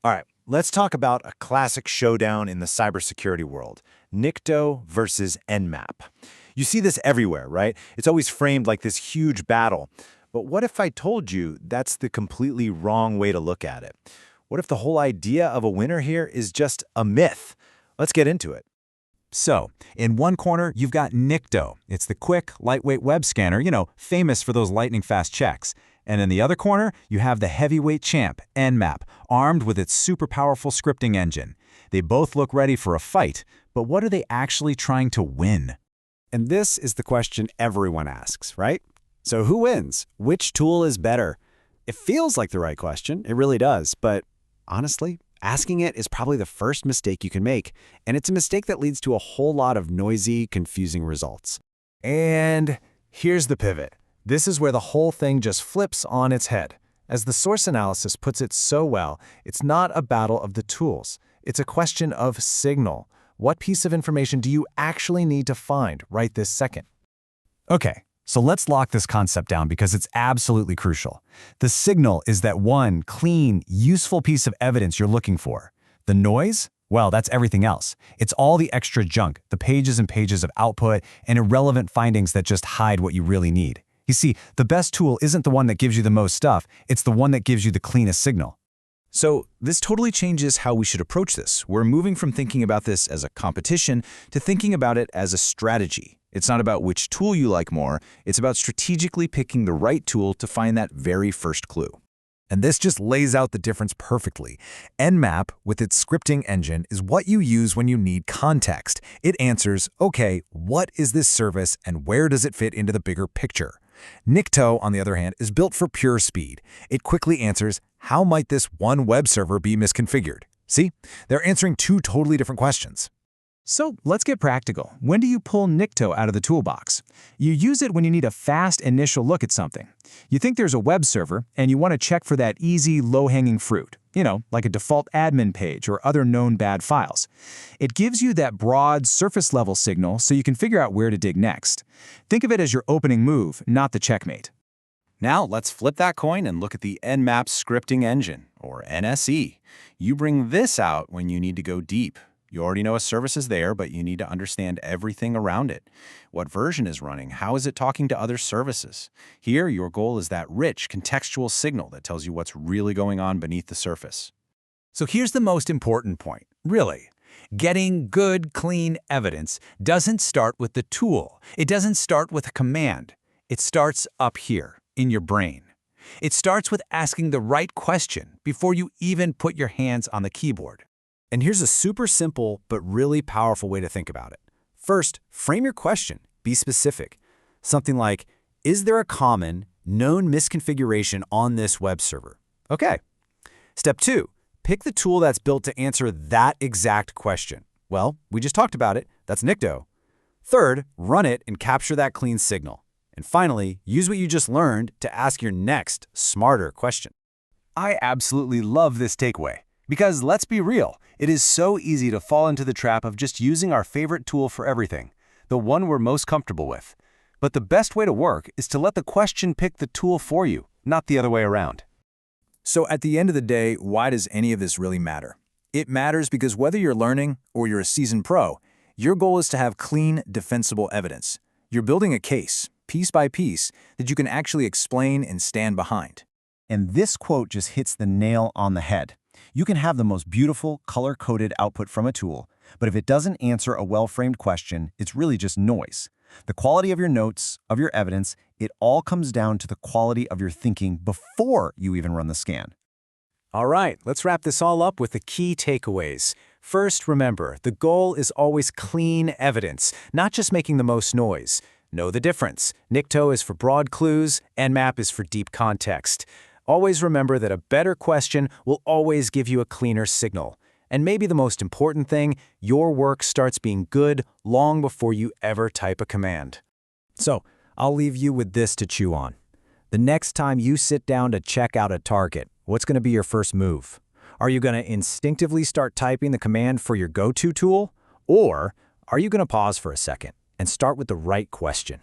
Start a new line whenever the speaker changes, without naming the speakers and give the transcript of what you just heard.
All right, let's talk about a classic showdown in the cybersecurity world, Nikto versus Nmap. You see this everywhere, right? It's always framed like this huge battle. But what if I told you that's the completely wrong way to look at it? What if the whole idea of a winner here is just a myth? Let's get into it.
So, in one corner, you've got Nikto. It's the quick, lightweight web scanner, famous for those lightning-fast checks. And in the other corner, you have the heavyweight champ, Nmap, armed with its super powerful scripting engine. They both look ready for a fight, but what are they actually trying to win?
And this is the question everyone asks, right? So who wins? Which tool is better? It feels like the right question, it really does, but honestly, asking it is probably the first mistake you can make, and it's a mistake that leads to a whole lot of noisy, confusing results.
And here's the pivot. This is where the whole thing just flips on its head. As the source analysis puts it so well, it's not a battle of the tools. It's a question of signal. What piece of information do you actually need to find right this second?
Okay, so let's lock this concept down because it's absolutely crucial. The signal is that one clean, useful piece of evidence you're looking for. The noise? Well, that's everything else. It's all the extra junk, the pages and pages of output, and irrelevant findings that just hide what you really need. You see, the best tool isn't the one that gives you the most stuff, it's the one that gives you the cleanest signal.
So this totally changes how we should approach this. We're moving from thinking about this as a competition to thinking about it as a strategy. It's not about which tool you like more, it's about strategically picking the right tool to find that very first clue.
And this just lays out the difference perfectly. Nmap, with its scripting engine, is what you use when you need context. It answers, okay, what is this service and where does it fit into the bigger picture? Nikto, on the other hand, is built for pure speed. It quickly answers, how might this one web server be misconfigured? See, they're answering two totally different questions.
So let's get practical. When do you pull Nikto out of the toolbox? You use it when you need a fast initial look at something. You think there's a web server, and you want to check for that easy, low-hanging fruit, like a default admin page or other known bad files. It gives you that broad, surface-level signal so you can figure out where to dig next. Think of it as your opening move, not the checkmate.
Now let's flip that coin and look at the Nmap scripting engine, or NSE. You bring this out when you need to go deep. You already know a service is there, but you need to understand everything around it. What version is running? How is it talking to other services? Here, your goal is that rich, contextual signal that tells you what's really going on beneath the surface.
So here's the most important point, really. Getting good, clean evidence doesn't start with the tool. It doesn't start with a command. It starts up here, in your brain. It starts with asking the right question before you even put your hands on the keyboard.
And here's a super simple but really powerful way to think about it. First, frame your question. Be specific. Something like, is there a common, known misconfiguration on this web server? Okay. Step 2, pick the tool that's built to answer that exact question. Well, we just talked about it. That's Nikto. Third, run it and capture that clean signal. And finally, use what you just learned to ask your next, smarter question.
I absolutely love this takeaway. Because let's be real, it is so easy to fall into the trap of just using our favorite tool for everything, the one we're most comfortable with. But the best way to work is to let the question pick the tool for you, not the other way around.
So at the end of the day, why does any of this really matter? It matters because whether you're learning or you're a seasoned pro, your goal is to have clean, defensible evidence. You're building a case, piece by piece, that you can actually explain and stand behind.
And this quote just hits the nail on the head. You can have the most beautiful, color-coded output from a tool, but if it doesn't answer a well-framed question, it's really just noise. The quality of your notes, of your evidence, it all comes down to the quality of your thinking before you even run the scan.
All right, let's wrap this all up with the key takeaways. First, remember, the goal is always clean evidence, not just making the most noise. Know the difference. Nikto is for broad clues, Nmap is for deep context. Always remember that a better question will always give you a cleaner signal. And maybe the most important thing, your work starts being good long before you ever type a command. So, I'll leave you with this to chew on. The next time you sit down to check out a target, what's going to be your first move? Are you going to instinctively start typing the command for your go-to tool? Or are you going to pause for a second and start with the right question?